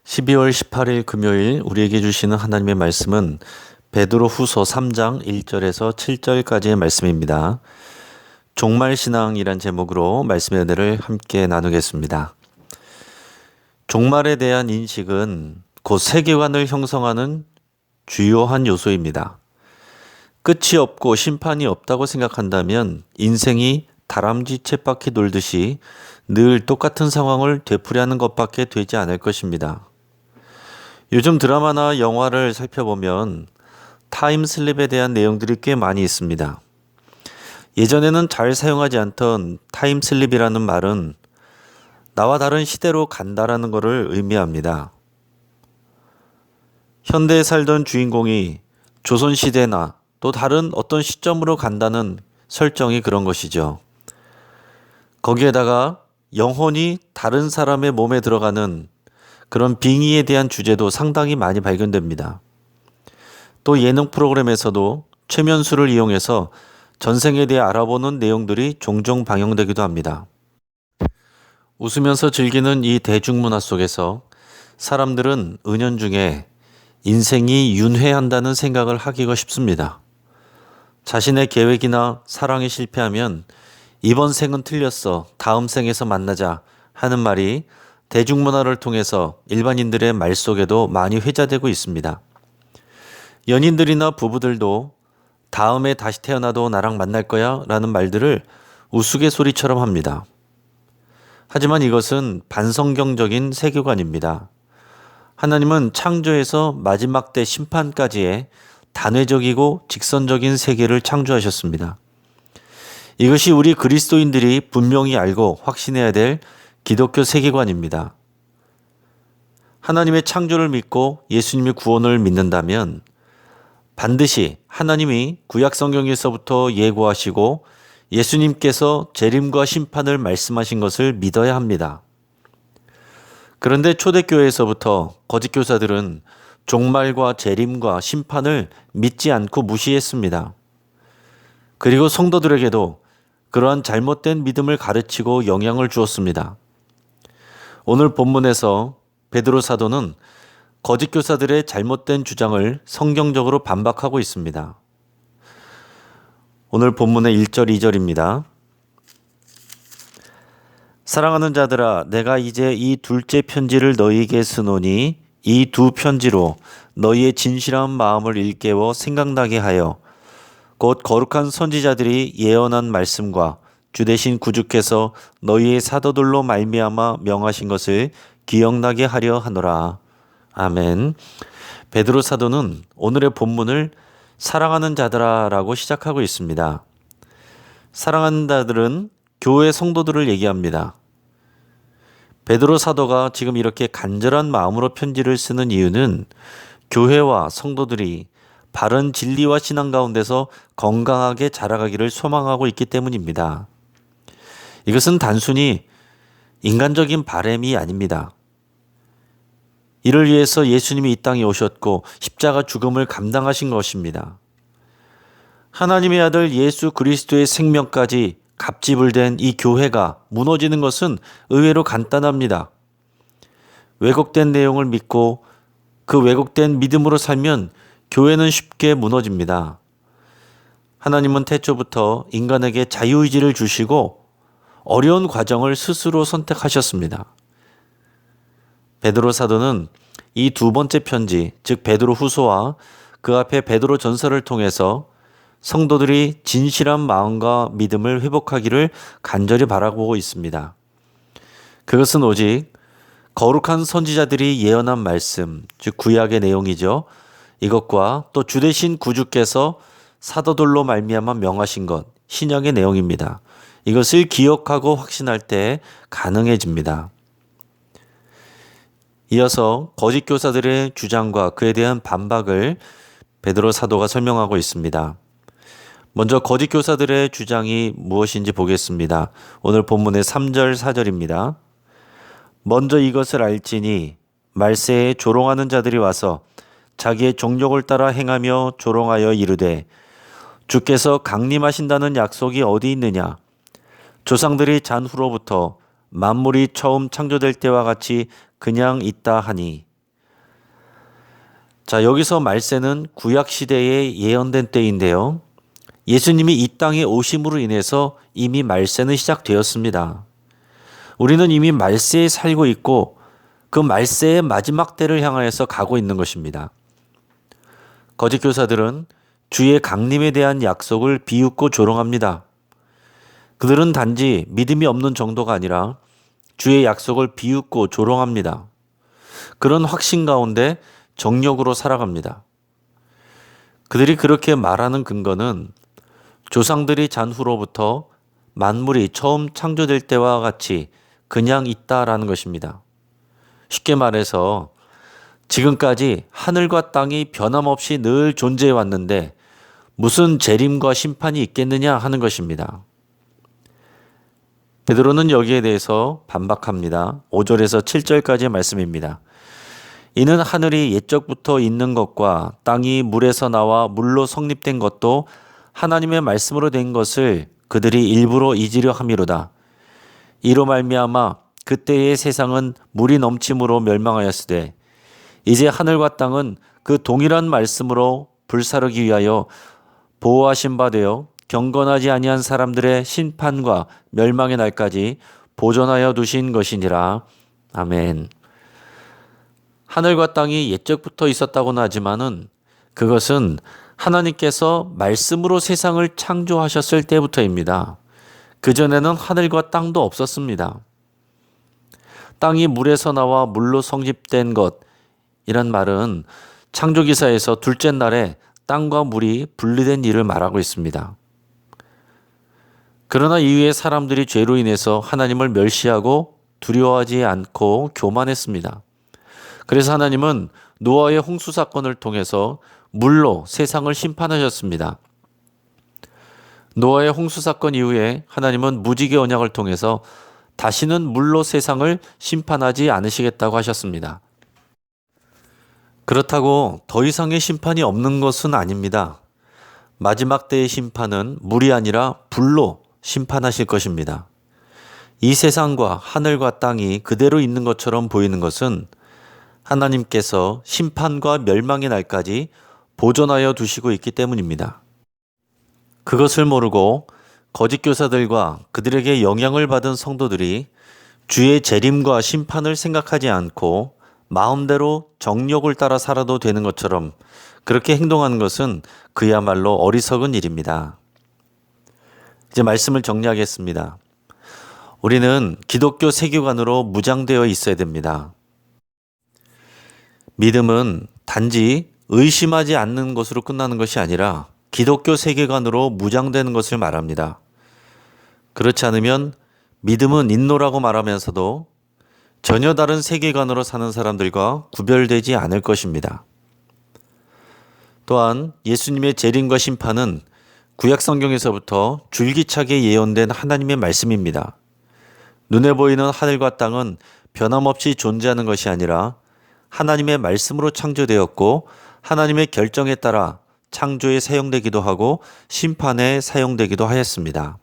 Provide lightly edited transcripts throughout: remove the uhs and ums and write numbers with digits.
12월 18일 금요일 우리에게 주시는 하나님의 말씀은 베드로후서 3장 1절에서 7절까지의 말씀입니다. 종말신앙이란 제목으로 말씀의 은혜를 함께 나누겠습니다. 종말에 대한 인식은 곧 세계관을 형성하는 주요한 요소입니다. 끝이 없고 심판이 없다고 생각한다면 인생이 다람쥐 쳇바퀴 돌듯이 늘 똑같은 상황을 되풀이하는 것밖에 되지 않을 것입니다. 요즘 드라마나 영화를 살펴보면 타임슬립에 대한 내용들이 꽤 많이 있습니다. 예전에는 잘 사용하지 않던 타임슬립이라는 말은 나와 다른 시대로 간다라는 것을 의미합니다. 현대에 살던 주인공이 조선시대나 또 다른 어떤 시점으로 간다는 설정이 그런 것이죠. 거기에다가 영혼이 다른 사람의 몸에 들어가는 그런 빙의에 대한 주제도 상당히 많이 발견됩니다. 또 예능 프로그램에서도 최면수를 이용해서 전생에 대해 알아보는 내용들이 종종 방영되기도 합니다. 웃으면서 즐기는 이 대중문화 속에서 사람들은 은연중에 인생이 윤회한다는 생각을 하기가 쉽습니다. 자신의 계획이나 사랑에 실패하면 이번 생은 틀렸어, 다음 생에서 만나자 하는 말이 대중문화를 통해서 일반인들의 말 속에도 많이 회자되고 있습니다. 연인들이나 부부들도 다음에 다시 태어나도 나랑 만날 거야 라는 말들을 우스갯소리처럼 합니다. 하지만 이것은 반성경적인 세계관입니다. 하나님은 창조에서 마지막 때 심판까지의 단회적이고 직선적인 세계를 창조하셨습니다. 이것이 우리 그리스도인들이 분명히 알고 확신해야 될 기독교 세계관입니다. 하나님의 창조를 믿고 예수님의 구원을 믿는다면 반드시 하나님이 구약 성경에서부터 예고하시고 예수님께서 재림과 심판을 말씀하신 것을 믿어야 합니다. 그런데 초대교회에서부터 거짓 교사들은 종말과 재림과 심판을 믿지 않고 무시했습니다. 그리고 성도들에게도 그러한 잘못된 믿음을 가르치고 영향을 주었습니다. 오늘 본문에서 베드로 사도는 거짓 교사들의 잘못된 주장을 성경적으로 반박하고 있습니다. 오늘 본문의 1절, 2절입니다. 사랑하는 자들아, 내가 이제 이 둘째 편지를 너희에게 쓰노니 이 두 편지로 너희의 진실한 마음을 일깨워 생각나게 하여 곧 거룩한 선지자들이 예언한 말씀과 주 대신 구주께서 너희의 사도들로 말미암아 명하신 것을 기억나게 하려 하노라. 아멘. 베드로 사도는 오늘의 본문을 사랑하는 자들아 라고 시작하고 있습니다. 사랑하는 자들은 교회 성도들을 얘기합니다. 베드로 사도가 지금 이렇게 간절한 마음으로 편지를 쓰는 이유는 교회와 성도들이 바른 진리와 신앙 가운데서 건강하게 자라가기를 소망하고 있기 때문입니다. 이것은 단순히 인간적인 바람이 아닙니다. 이를 위해서 예수님이 이 땅에 오셨고 십자가 죽음을 감당하신 것입니다. 하나님의 아들 예수 그리스도의 생명까지 갑지불된 이 교회가 무너지는 것은 의외로 간단합니다. 왜곡된 내용을 믿고 그 왜곡된 믿음으로 살면 교회는 쉽게 무너집니다. 하나님은 태초부터 인간에게 자유의지를 주시고 어려운 과정을 스스로 선택하셨습니다. 베드로 사도는 이 두 번째 편지, 즉 베드로 후서와 그 앞에 베드로 전서를 통해서 성도들이 진실한 마음과 믿음을 회복하기를 간절히 바라보고 있습니다. 그것은 오직 거룩한 선지자들이 예언한 말씀, 즉 구약의 내용이죠. 이것과 또 주 대신 구주께서 사도들로 말미암아 명하신 것, 신약의 내용입니다. 이것을 기억하고 확신할 때 가능해집니다. 이어서 거짓 교사들의 주장과 그에 대한 반박을 베드로 사도가 설명하고 있습니다. 먼저 거짓 교사들의 주장이 무엇인지 보겠습니다. 오늘 본문의 3절, 4절입니다. 먼저 이것을 알지니 말세에 조롱하는 자들이 와서 자기의 정욕을 따라 행하며 조롱하여 이르되 주께서 강림하신다는 약속이 어디 있느냐? 조상들이 잔 후로부터 만물이 처음 창조될 때와 같이 그냥 있다 하니 자, 여기서 말세는 구약 시대에 예언된 때인데요. 예수님이 이 땅에 오심으로 인해서 이미 말세는 시작되었습니다. 우리는 이미 말세에 살고 있고 그 말세의 마지막 때를 향하여서 가고 있는 것입니다. 거짓 교사들은 주의 강림에 대한 약속을 비웃고 조롱합니다. 그들은 단지 믿음이 없는 정도가 아니라 주의 약속을 비웃고 조롱합니다. 그런 확신 가운데 정력으로 살아갑니다. 그들이 그렇게 말하는 근거는 조상들이 잔 후로부터 만물이 처음 창조될 때와 같이 그냥 있다라는 것입니다. 쉽게 말해서 지금까지 하늘과 땅이 변함없이 늘 존재해 왔는데 무슨 재림과 심판이 있겠느냐 하는 것입니다. 베드로는 여기에 대해서 반박합니다. 5절에서 7절까지의 말씀입니다. 이는 하늘이 옛적부터 있는 것과 땅이 물에서 나와 물로 성립된 것도 하나님의 말씀으로 된 것을 그들이 일부러 잊으려 함이로다. 이로 말미암아 그때의 세상은 물이 넘침으로 멸망하였으되 이제 하늘과 땅은 그 동일한 말씀으로 불사르기 위하여 보호하신 바 되어 경건하지 아니한 사람들의 심판과 멸망의 날까지 보존하여 두신 것이니라. 아멘. 하늘과 땅이 옛적부터 있었다고는 하지만은 그것은 하나님께서 말씀으로 세상을 창조하셨을 때부터입니다. 그전에는 하늘과 땅도 없었습니다. 땅이 물에서 나와 물로 성립된 것이란 말은 창조기사에서 둘째 날에 땅과 물이 분리된 일을 말하고 있습니다. 그러나 이후에 사람들이 죄로 인해서 하나님을 멸시하고 두려워하지 않고 교만했습니다. 그래서 하나님은 노아의 홍수 사건을 통해서 물로 세상을 심판하셨습니다. 노아의 홍수 사건 이후에 하나님은 무지개 언약을 통해서 다시는 물로 세상을 심판하지 않으시겠다고 하셨습니다. 그렇다고 더 이상의 심판이 없는 것은 아닙니다. 마지막 때의 심판은 물이 아니라 불로 심판하실 것입니다. 이 세상과 하늘과 땅이 그대로 있는 것처럼 보이는 것은 하나님께서 심판과 멸망의 날까지 보존하여 두시고 있기 때문입니다. 그것을 모르고 거짓 교사들과 그들에게 영향을 받은 성도들이 주의 재림과 심판을 생각하지 않고 마음대로 정욕을 따라 살아도 되는 것처럼 그렇게 행동하는 것은 그야말로 어리석은 일입니다. 이제 말씀을 정리하겠습니다. 우리는 기독교 세계관으로 무장되어 있어야 됩니다. 믿음은 단지 의심하지 않는 것으로 끝나는 것이 아니라 기독교 세계관으로 무장되는 것을 말합니다. 그렇지 않으면 믿음은 인노라고 말하면서도 전혀 다른 세계관으로 사는 사람들과 구별되지 않을 것입니다. 또한 예수님의 재림과 심판은 구약 성경에서부터 줄기차게 예언된 하나님의 말씀입니다. 눈에 보이는 하늘과 땅은 변함없이 존재하는 것이 아니라 하나님의 말씀으로 창조되었고 하나님의 결정에 따라 창조에 사용되기도 하고 심판에 사용되기도 하였습니다.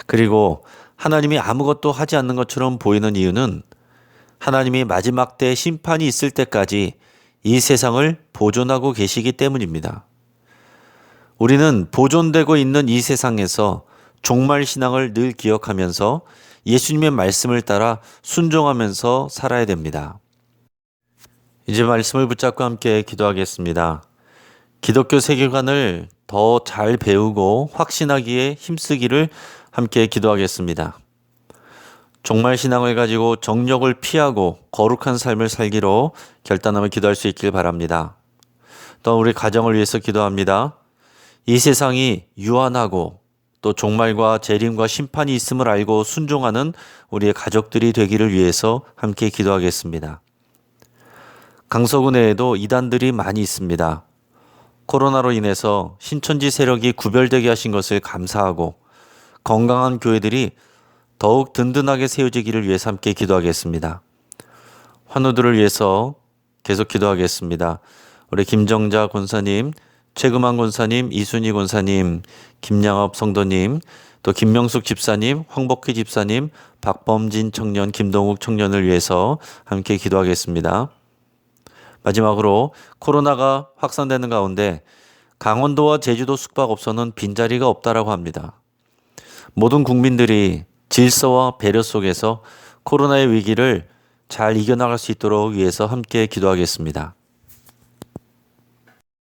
그리고 하나님이 아무것도 하지 않는 것처럼 보이는 이유는 하나님이 마지막 때 심판이 있을 때까지 이 세상을 보존하고 계시기 때문입니다. 우리는 보존되고 있는 이 세상에서 종말 신앙을 늘 기억하면서 예수님의 말씀을 따라 순종하면서 살아야 됩니다. 이제 말씀을 붙잡고 함께 기도하겠습니다. 기독교 세계관을 더 잘 배우고 확신하기에 힘쓰기를 함께 기도하겠습니다. 종말 신앙을 가지고 정욕을 피하고 거룩한 삶을 살기로 결단하며 기도할 수 있길 바랍니다. 또 우리 가정을 위해서 기도합니다. 이 세상이 유한하고 또 종말과 재림과 심판이 있음을 알고 순종하는 우리의 가족들이 되기를 위해서 함께 기도하겠습니다. 강서구내에도 이단들이 많이 있습니다. 코로나로 인해서 신천지 세력이 구별되게 하신 것을 감사하고 건강한 교회들이 더욱 든든하게 세워지기를 위해서 함께 기도하겠습니다. 환우들을 위해서 계속 기도하겠습니다. 우리 김정자 권사님, 최금환 권사님, 이순희 권사님, 김양업 성도님, 또 김명숙 집사님, 황복희 집사님, 박범진 청년, 김동욱 청년을 위해서 함께 기도하겠습니다. 마지막으로 코로나가 확산되는 가운데 강원도와 제주도 숙박업소는 빈자리가 없다라고 합니다. 모든 국민들이 질서와 배려 속에서 코로나의 위기를 잘 이겨나갈 수 있도록 위해서 함께 기도하겠습니다.